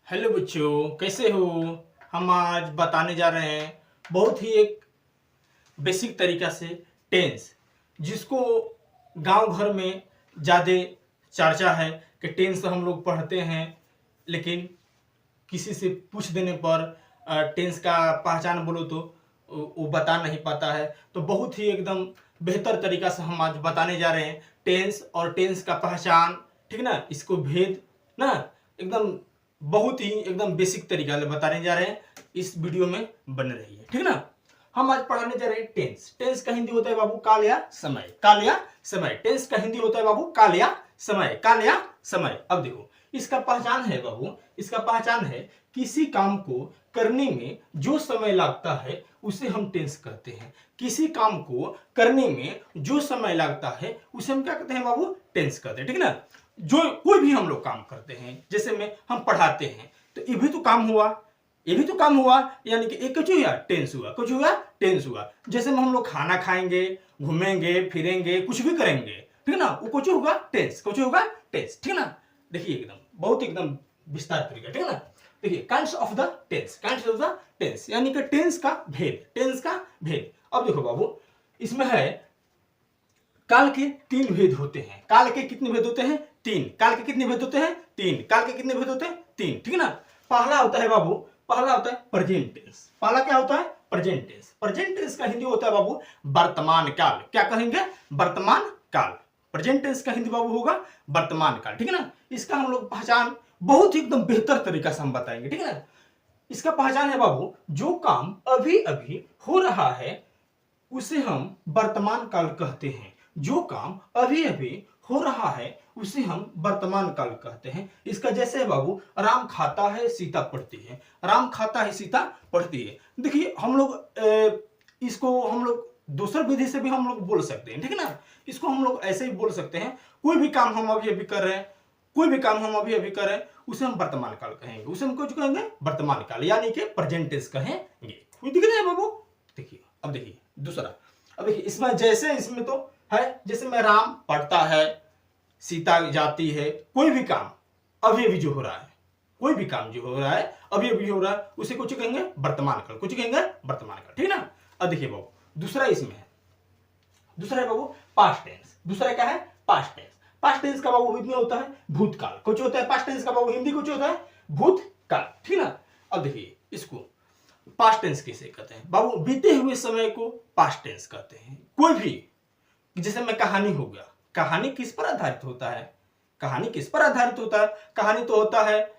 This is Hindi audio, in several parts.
हेलो बच्चों, कैसे हो। हम आज बताने जा रहे हैं बहुत ही एक बेसिक तरीका से टेंस, जिसको गांव घर में ज़्यादा चर्चा है कि टेंस हम लोग पढ़ते हैं, लेकिन किसी से पूछ देने पर टेंस का पहचान बोलो तो वो बता नहीं पाता है। तो बहुत ही एकदम बेहतर तरीका से हम आज बताने जा रहे हैं टेंस और टेंस का पहचान, ठीक ना, इसको भेद ना, एकदम बहुत ही एकदम बेसिक तरीका से बताने जा रहे हैं। इस वीडियो में बने रहिए, ठीक ना। हम आज पढ़ाने जा रहे हैं टेंस। टेंस का हिंदी होता है बाबू काल या समय। काल या समय। टेंस का हिंदी होता है बाबू काल या समय। काल या समय। अब देखो, इसका पहचान है बाबू, इसका पहचान है किसी काम को करने में जो समय लगता है उसे हम टेंस कहते हैं। किसी काम को करने में जो समय लगता है उसे हम क्या कहते हैं बाबू? टेंस कहते हैं, ठीक ना। जो कोई भी हम लोग काम करते हैं, जैसे में हम पढ़ाते हैं, तो ये भी तो काम हुआ, ये भी तो काम हुआ, यानी कि एक कुछ हुआ टेंस हुआ, कुछ हुआ टेंस हुआ। जैसे में हम लोग खाना खाएंगे, घूमेंगे फिरेंगे, कुछ भी करेंगे, ठीक है ना, वो कुछ होगा टेंस, कुछ होगा टेंस, ठीक है ना। देखिए एकदम बहुत एकदम विस्तार तरीका, ठीक है ना। देखिए kinds of the tense, kinds of the tense, यानी कि टेंस का भेद, टेंस का भेद। अब देखो बाबू, इसमें है काल के तीन भेद होते हैं। काल के कितने भेद होते हैं? तीन। काल के कितने भेद होते हैं? तीन। काल के कितने भेद होते हैं? तीन, ठीक है ना। पहला होता है बाबू, पहला होता है प्रेजेंट टेंस। पहला क्या होता है? Present tense. प्रेजेंट टेंस का हिंदी होता है बाबू वर्तमान काल। क्या कहेंगे? वर्तमान काल। प्रेजेंट टेंस का हिंदी बाबू होगा वर्तमान काल, ठीक है ना। इसका हम लोग पहचान बहुत ही एकदम बेहतर तरीका से हम बताएंगे, ठीक है ना। इसका पहचान है बाबू, जो काम अभी अभी हो रहा है उसे हम वर्तमान काल कहते हैं। जो काम अभी अभी हो रहा है उसे हम वर्तमान काल कहते हैं। इसका जैसे है बाबू, राम खाता है सीता पढ़ती है। राम खाता है सीता पढ़ती है। देखिए हम लोग इसको हम लोग दूसर विधि से भी हम लोग बोल सकते हैं, ठीक है ना। इसको हम लोग ऐसे ही बोल सकते हैं, कोई भी काम हम अभी अभी कर रहे हैं, कोई भी काम हम अभी अभी कर रहे हैं उसे हम वर्तमान काल कहेंगे। उसे हम कुछ कहेंगे वर्तमान काल, यानी कि प्रेजेंट टेंस कहेंगे। कोई दिख रहा है बाबू? देखिए अब देखिए दूसरा। अब देखिए इसमें जैसे इसमें तो है, जैसे में राम पढ़ता है, सीता जाती है, कोई भी काम अभी अभी जो हो रहा है, कोई भी काम जो हो रहा है अभी अभी हो रहा है उसे कुछ कहेंगे वर्तमान काल, कुछ कहेंगे वर्तमान काल, ठीक है ना। अब देखिए बाबू दूसरा इसमें है, दूसरा है बाबू पास्ट टेंस। दूसरा क्या है? Past tense. पास्ट टेंस का बाबू हिंदी होता है भूतकाल। कुछ होता है पास्ट टेंस का बाबू हिंदी, कुछ होता है भूतकाल, ठीक है ना। अब देखिए इसको पास्ट टेंस किसे कहते हैं बाबू? बीते हुए समय को पास्ट टेंस कहते हैं। कोई भी, जैसे मैं कहानी हो गया, कहानी किस पर आधारित होता है? कहानी किस पर आधारित होता है? कहानी तो होता है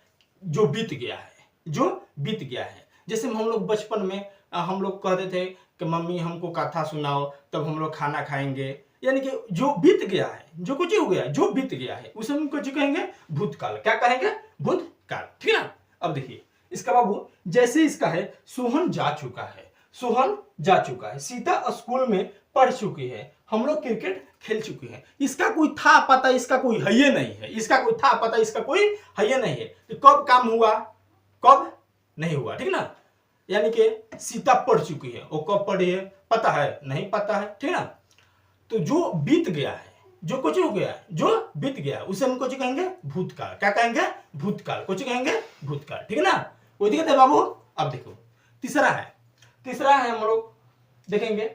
जो बीत गया है, जो बीत गया है। जैसे हम लोग बचपन में हम लोग कहते थे कि मम्मी हमको कथा सुनाओ तब हम लोग खाना खाएंगे, यानी कि जो बीत गया है, जो कुछ हो गया है, जो बीत गया है उसे हम कुछ कहेंगे भूतकाल। क्या कहेंगे? भूतकाल, ठीक है ना। अब देखिए इसका बाबू, जैसे इसका है सोहन जा चुका है, सोहन जा चुका है, सीता स्कूल में पढ़ चुकी है, हम लोग क्रिकेट खेल चुके हैं। इसका कोई था पता, इसका कोई है ये नहीं है, इसका कोई था पता, इसका कोई है ये नहीं है कि कब काम हुआ कब नहीं हुआ, ठीक ना। यानी कि सीता पढ़ चुकी है, वो कब पढ़ी है पता है नहीं पता है, ठीक ना। तो जो बीत गया है, जो कुछ हो गया है, जो बीत गया है उसे हम कुछ कहेंगे भूतकाल। क्या कहेंगे? भूतकाल, कुछ कहेंगे भूतकाल, ठीक है ना। कोई दिक्कत है बाबू? अब देखो तीसरा है, तीसरा है हम लोग देखेंगे,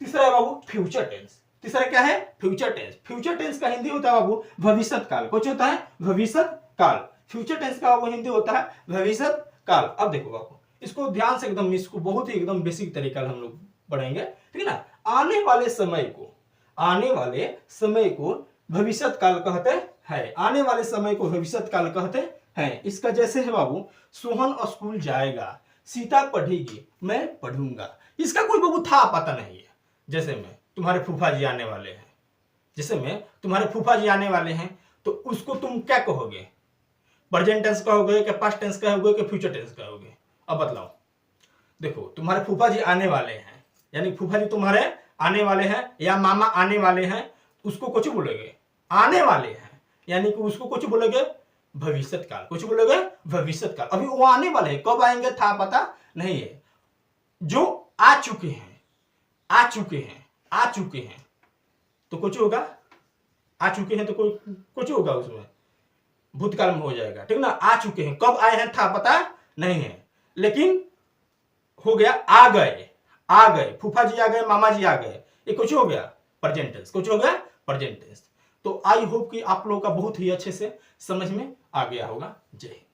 तीसरा है बाबू फ्यूचर टेंस। तीसरा क्या है? Future tense. फ्यूचर टेंस का हिंदी होता है बाबू भविष्य काल। कुछ होता है भविष्य काल। फ्यूचर टेंस का बाबू हिंदी होता है भविष्य काल। अब देखो बाबू इसको ध्यान से एकदम, इसको बहुत ही एकदम बेसिक तरीका हम लोग पढ़ेंगे, ठीक है ना। आने वाले समय को, आने वाले समय को भविष्य काल कहते हैं। आने वाले समय को भविष्य काल कहते हैं। इसका जैसे है बाबू, सोहन स्कूल जाएगा, सीता पढ़ेगी, मैं पढ़ूंगा। इसका कोई बाबू था पता नहीं है। जैसे में तुम्हारे फूफा जी आने वाले हैं, जैसे में तुम्हारे फूफा जी आने वाले हैं, तो उसको तुम क्या कहोगे? प्रेजेंट टेंस कहोगे कि पास्ट टेंस कहोगे कि फ्यूचर टेंस कहोगे? अब बतलाओ। देखो तुम्हारे फूफा जी आने वाले हैं, यानी फूफा जी तुम्हारे आने वाले हैं, या मामा आने वाले हैं, उसको कुछ बोलोगे आने वाले हैं, यानी कि उसको कुछ बोलोगे भविष्य काल, कुछ बोलोगे भविष्य काल। अभी वो आने वाले हैं, कब आएंगे था पता नहीं है। जो आ चुके हैं, आ चुके हैं, आ चुके हैं तो कुछ होगा, आ चुके हैं तो कोई कुछ होगा उसमें। भूतकाल में हो जाएगा, ठीक ना। आ चुके हैं, कब आए हैं था पता नहीं है, लेकिन हो गया, आ गए, फूफा जी आ गए, मामा जी आ गए, ये कुछ हो गया प्रेजेंट टेंस, कुछ हो गया प्रेजेंट टेंस। तो आई होप कि आप लोगों का बहुत ही अच्छे से समझ में आ गया होगा। जय हिंद।